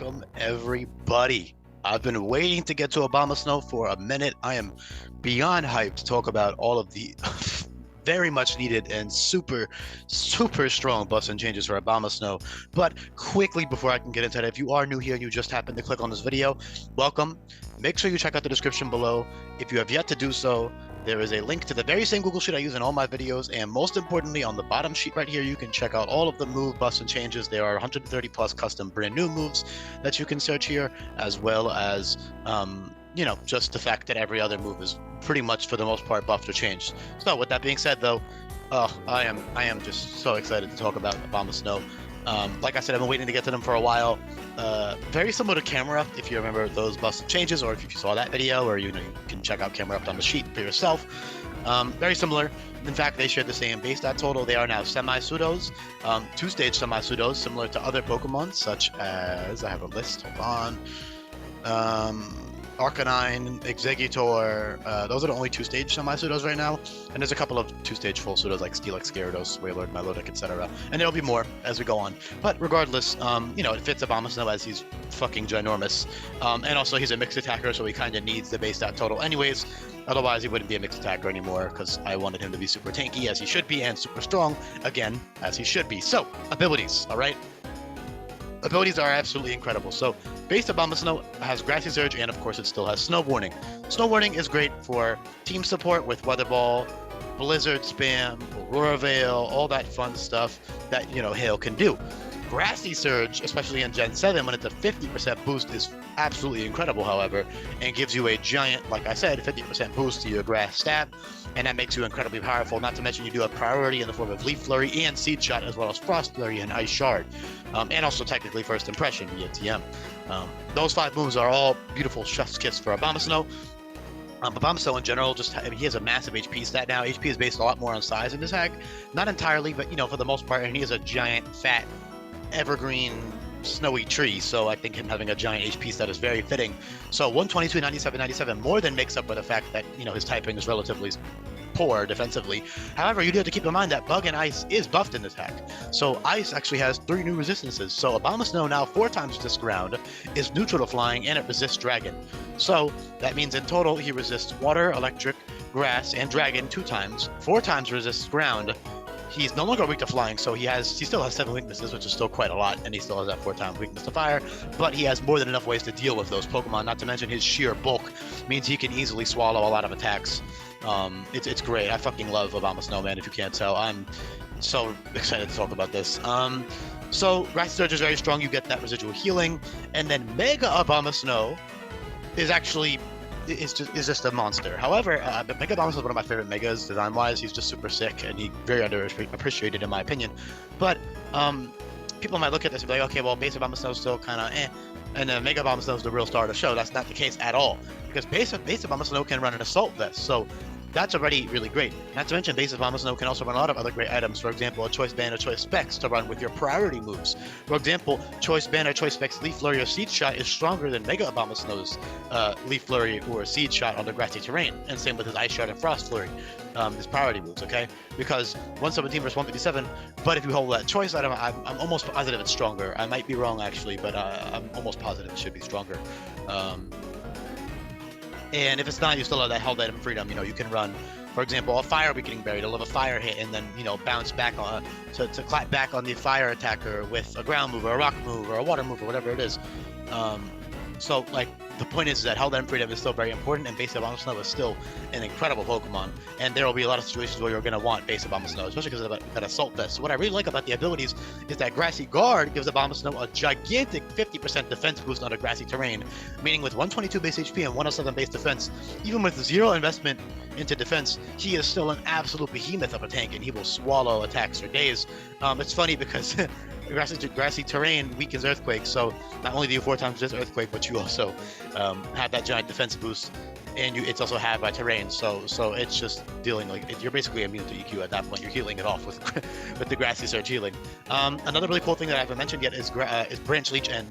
welcome everybody. I've been waiting to get to Abomasnow for a minute. I am beyond hyped to talk about all of the very much needed and super strong buffs and changes for Abomasnow. But quickly before I can get into that, if you are new here and you just happened to click on this video, welcome. Make sure you check out the description below. If you have yet to do so, there is a link to the very same Google Sheet I use in all my videos, and most importantly, on the bottom sheet right here, you can check out all of the move, buffs, and changes. There are 130 plus custom brand new moves that you can search here, as well as, just the fact that every other move is pretty much, for the most part, buffed or changed. So with that being said, though, I am just so excited to talk about Abomasnow. Like I said, I've been waiting to get to them for a while. Very similar to Camera, if you remember those buffs and changes, or if you saw that video, or you can check out Camera on the sheet for yourself. Very similar. In fact, they share the same base stat total. They are now semi-pseudos, two-stage semi-pseudos, similar to other Pokemon, such as, I have a list, hold on. Arcanine, Exeggutor, those are the only two-stage semi-pseudos right now, and there's a couple of two-stage full pseudos like Steelix, Gyarados, Wailord, Milotic, etc. And there'll be more as we go on. But regardless, it fits Abomasnow as he's fucking ginormous, and also he's a mixed attacker, so he kind of needs the base stat total anyways. Otherwise, he wouldn't be a mixed attacker anymore, because I wanted him to be super tanky, as he should be, and super strong, again, as he should be. So, abilities, alright? Abilities are absolutely incredible. So, base Abomasnow has Grassy Surge, and of course it still has Snow Warning. Snow Warning is great for team support with Weather Ball, Blizzard Spam, Aurora Veil, all that fun stuff that, Hail can do. Grassy Surge, especially in Gen 7, when it's a 50% boost, is absolutely incredible, however, and gives you a giant, like I said, 50% boost to your grass stat, and that makes you incredibly powerful. Not to mention you do have priority in the form of Leaf Flurry and Seed Shot, as well as Frost Flurry and Ice Shard, and also technically First Impression via TM. Those 5 moves are all beautiful chef's kiss for Abomasnow. Abomasnow in general, he has a massive HP stat now. HP is based a lot more on size in this hack. Not entirely, but, for the most part, and he is a giant, fat, evergreen snowy tree, so I think him having a giant HP stat is very fitting. So 122, 97, 97 more than makes up for the fact that his typing is relatively poor defensively. However, you do have to keep in mind that Bug and Ice is buffed in this hack. So Ice actually has 3 new resistances. So Abomasnow now 4 times resists ground, is neutral to flying, and it resists dragon. So that means in total he resists water, electric, grass, and dragon 2 times, 4 times resists ground. He's no longer weak to flying, so he still has 7 weaknesses, which is still quite a lot, and he still has that 4 times weakness to fire, but he has more than enough ways to deal with those Pokemon, not to mention his sheer bulk means he can easily swallow a lot of attacks. It's great. I fucking love Abomasnow, man, if you can't tell. I'm so excited to talk about this. So Grassy Surge is very strong, you get that residual healing, and then Mega Abomasnow is actually is just a monster. However, Mega Abomasnow is one of my favorite Megas design-wise. He's just super sick, and he's very underappreciated in my opinion. But people might look at this and be like, okay, well, base Abomasnow is still kind of and then Mega Abomasnow is the real star of the show. That's not the case at all, because base Abomasnow can run an Assault Vest, so that's already really great. Not to mention, base Abomasnow can also run a lot of other great items. For example, a Choice Band or Choice Specs to run with your priority moves. For example, Choice Band or Choice Specs Leaf Flurry or Seed Shot is stronger than Mega Abomasnow's Leaf Flurry or Seed Shot on the grassy terrain, and same with his Ice Shot and Frost Flurry, his priority moves, okay? Because 117 versus 157, but if you hold that choice item, I'm almost positive it's stronger. I might be wrong, actually, but I'm almost positive it should be stronger. And if it's not, you still have that held item freedom. You can run, for example, a Fire Weakening Berry to live a fire hit, and then bounce back on to clap back on the fire attacker with a ground move or a rock move or a water move or whatever it is. So like the point is that held item freedom is still very important, and base Abomasnow is still an incredible Pokemon. And there will be a lot of situations where you're going to want base Abomasnow, especially because of that Assault Vest. So what I really like about the abilities is that Grassy Guard gives Abomasnow a gigantic 50% defense boost on a grassy terrain, meaning with 122 base HP and 107 base defense, even with 0 investment into defense, he is still an absolute behemoth of a tank, and he will swallow attacks for days. It's funny because grassy terrain weakens Earthquake, so not only do you 4 times resist Earthquake, but you also have that giant defense boost, and it's also had by terrain, so it's just dealing you're basically immune to EQ at that point. You're healing it off with with the Grassy Surge healing. Another really cool thing that I haven't mentioned yet is Branch Leech and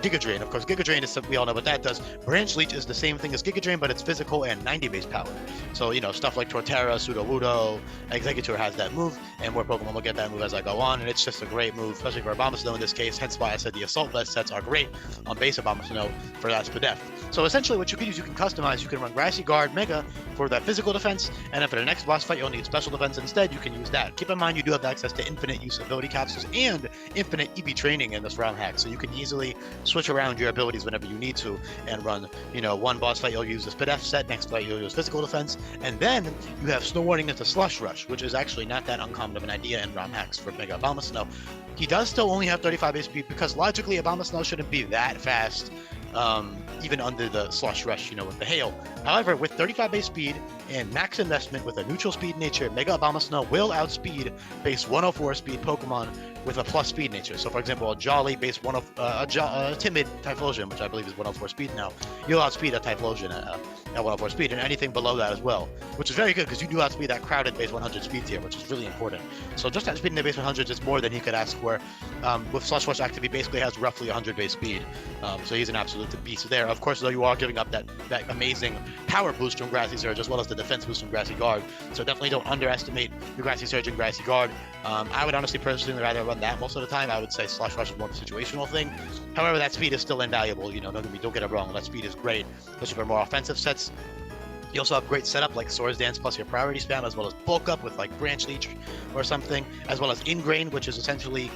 Giga Drain. Of course, Giga Drain is we all know what that does. Branch Leech is the same thing as Giga Drain, but it's physical and 90 base power. So, you know, stuff like Torterra, Sudowoodo, Exeggutor has that move, and more Pokemon will get that move as I go on, and it's just a great move, especially for Abomasnow in this case, hence why I said the Assault Vest sets are great on base Abomasnow for that Spadef. So essentially what you can use, you can customize, you can run Grassy Guard Mega for that physical defense, and then for the next boss fight you'll need special defense instead, you can use that. Keep in mind you do have access to infinite use ability capsules and infinite EV training in this ROM hack, so you can easily switch around your abilities whenever you need to and run, you know, one boss fight you'll use the Spadef set, next fight you'll use physical defense, and then you have Snow Warning into Slush Rush, which is actually not that uncommon of an idea in ROM hacks for Mega Abomasnow. He does still only have 35 base speed because logically Abomasnow shouldn't be that fast, even under the Slush Rush, you know, with the Hail. However, with 35 base speed and max investment with a neutral speed nature, Mega Abomasnow will outspeed base 104 speed Pokemon with a plus speed nature. So for example, a Jolly base a timid Typhlosion, which I believe is 104 speed now, you'll outspeed a Typhlosion at 104 speed, and anything below that as well, which is very good because you do outspeed that crowded base 100 speed tier, which is really important. So just outspeeding the base 100s is more than he could ask for. With Slush Rush active, he basically has roughly 100 base speed, so he's an absolute beast there. Of course, though, you are giving up that amazing power boost from Grassy Surge as well as the defense boost from Grassy Guard, so definitely don't underestimate your Grassy Surge and Grassy Guard. I would honestly personally rather run that most of the time. I would say Slush Rush is more of a situational thing. However, that speed is still invaluable, you know, don't get it wrong, that speed is great, especially for more offensive sets. You also have great setup like Swords Dance plus your priority spam, as well as bulk up with like Branch Leech or something, as well as Ingrain, which is essentially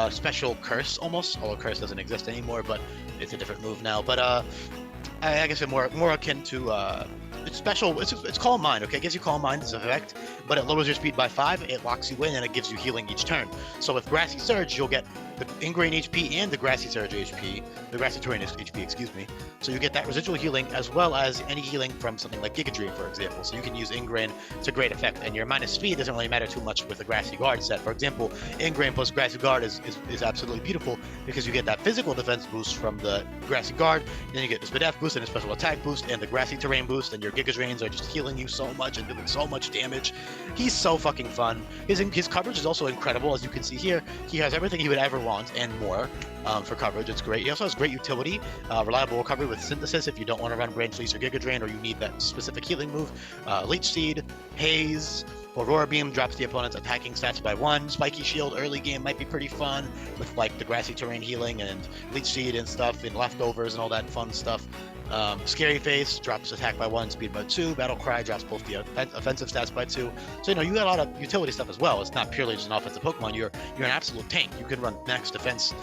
special curse almost, although curse doesn't exist anymore, but it's a different move now. But I guess it's more akin to it's special. It's Calm Mind. Okay, it gives you Calm Mind as an effect, but it lowers your speed by 5. It locks you in, and it gives you healing each turn. So with Grassy Surge, you'll get the Ingrain HP and the Grassy Surge HP, the Grassy Terrain HP, excuse me. So you get that residual healing as well as any healing from something like Giga Drain, for example. So you can use Ingrain to great effect, and your minus speed doesn't really matter too much with the Grassy Guard set. For example, Ingrain plus Grassy Guard is absolutely beautiful because you get that physical defense boost from the Grassy Guard, then you get the Spadef boost and a special attack boost and the Grassy Terrain boost, and your Giga Drains are just healing you so much and doing so much damage. He's so fucking fun. His coverage is also incredible, as you can see here. He has everything you would ever want and more for coverage. It's great. He also has great utility, reliable recovery with Synthesis if you don't want to run Branch Leech or Giga Drain, or you need that specific healing move. Leech Seed, Haze, Aurora Beam drops the opponent's attacking stats by 1. Spiky Shield early game might be pretty fun with like the Grassy Terrain healing and Leech Seed and stuff and leftovers and all that fun stuff. Scary Face drops attack by 1, speed by 2. Battle Cry drops both the offensive stats by 2. So, you know, you got a lot of utility stuff as well. It's not purely just an offensive Pokemon. You're an absolute tank. You can run max defense,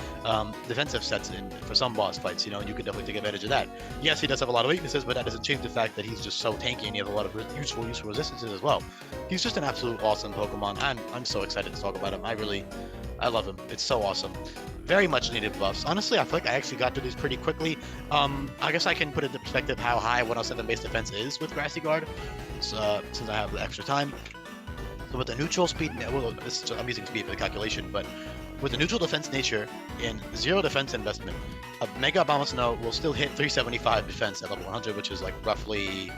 defensive sets for some boss fights, you know, and you can definitely take advantage of that. Yes, he does have a lot of weaknesses, but that doesn't change the fact that he's just so tanky and he has a lot of useful resistances as well. He's just an absolute awesome Pokemon. I'm so excited to talk about him. I love him. It's so awesome. Very much needed buffs. Honestly, I feel like I actually got through these pretty quickly. I guess I can put into perspective how high 107 base defense is with Grassy Guard, since I have the extra time. So with the neutral speed, well, I'm using speed for the calculation, but with the neutral defense nature and 0 defense investment, a Mega Abomasnow will still hit 375 defense at level 100, which is like roughly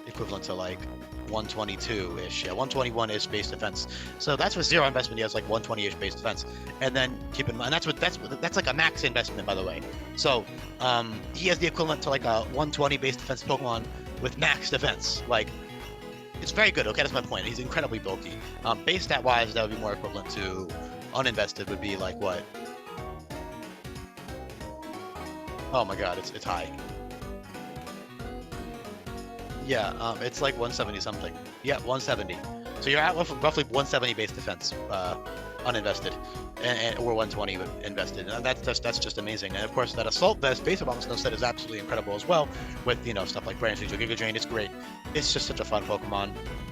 equivalent to like 122-ish, yeah, 121-ish base defense. So that's with 0 investment. He has like 120-ish base defense. And then keep in mind that's like a max investment, by the way. So he has the equivalent to like a 120 base defense Pokemon with max defense. Like, it's very good. Okay, that's my point. He's incredibly bulky. Base stat wise, that would be more equivalent to uninvested. Would be like what? Oh my God, it's high. Yeah, it's like 170 something. Yeah, 170. So you're at roughly 170 base defense, uninvested, or 120 invested. And that's just amazing. And of course, that Assault Vest base Abomasnow set is absolutely incredible as well, with, you know, stuff like Branch Leech or Giga Drain. It's great. It's just such a fun Pokemon.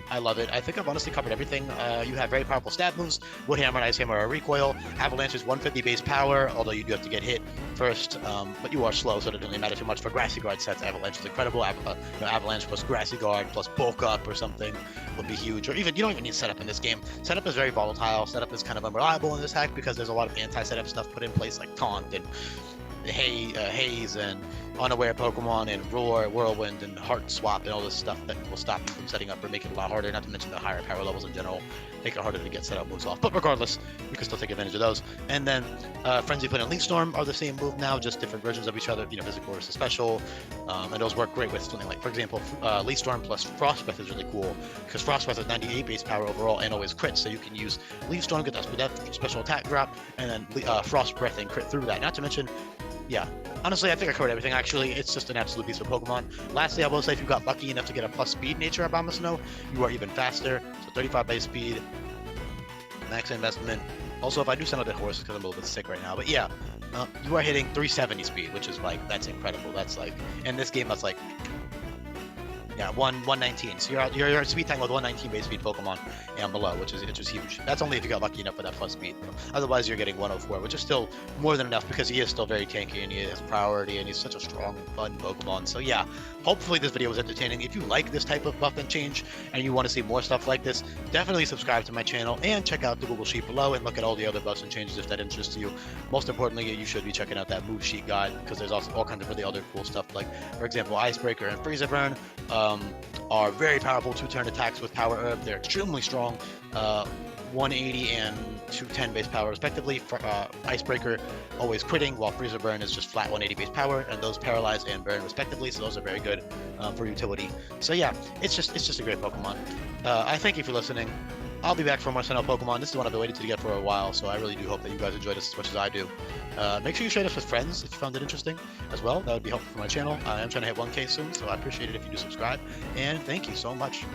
I love it. I think I've honestly covered everything. You have very powerful stab moves. Wood Hammer and Ice Hammer are recoil. Avalanche is 150 base power, although you do have to get hit first. But you are slow, so it doesn't really matter too much. For Grassy Guard sets, Avalanche is incredible. Avalanche plus Grassy Guard plus Bulk Up or something would be huge. Or even, you don't even need setup in this game. Setup is very volatile. Setup is kind of unreliable in this hack because there's a lot of anti-setup stuff put in place, like Taunt and Haze and unaware Pokemon and Roar, Whirlwind, and Heart Swap, and all this stuff that will stop you from setting up or make it a lot harder, not to mention the higher power levels in general make it harder to get set up moves off. But regardless, you can still take advantage of those. And then Frenzy Flint and Leaf Storm are the same move now, just different versions of each other, physical versus special. And those work great with something like, for example, Leaf Storm plus Frost Breath is really cool, because Frost Breath is 98 base power overall and always crits, so you can use Leaf Storm, get that special attack drop, and then Frost Breath and crit through that. Not to mention, yeah, honestly, I think I covered everything, actually. It's just an absolute piece of Pokemon. Lastly, I will say, if you got lucky enough to get a plus speed nature Abomasnow, you are even faster. So 35 base speed, max investment. Also, if I do send out the horse, because I'm a little bit sick right now, but yeah, you are hitting 370 speed, which is like, that's incredible. That's like, in this game, that's like, yeah, 119. So you're speed tank with 119 base speed Pokemon and below, which is huge. That's only if you got lucky enough for that plus speed. Otherwise, you're getting 104, which is still more than enough, because he is still very tanky and he has priority and he's such a strong, fun Pokemon. So yeah, hopefully this video was entertaining. If you like this type of buff and change and you want to see more stuff like this, definitely subscribe to my channel and check out the Google Sheet below and look at all the other buffs and changes if that interests you. Most importantly, you should be checking out that move sheet guide, because there's also all kinds of really other cool stuff, like, for example, Icebreaker and Freezer Burn. Are very powerful 2-turn attacks with Power Herb. They're extremely strong, 180 and 210 base power respectively. Icebreaker always critting, while Freezer Burn is just flat 180 base power, and those paralyze and burn respectively. So those are very good for utility. So yeah, it's just a great Pokemon. I thank you for listening. I'll be back for more Sinnoh Pokemon. This is one I've been waiting to get for a while, so I really do hope that you guys enjoyed this as much as I do. Make sure you share this with friends if you found it interesting as well. That would be helpful for my channel. I am trying to hit 1K soon, so I appreciate it if you do subscribe. And thank you so much.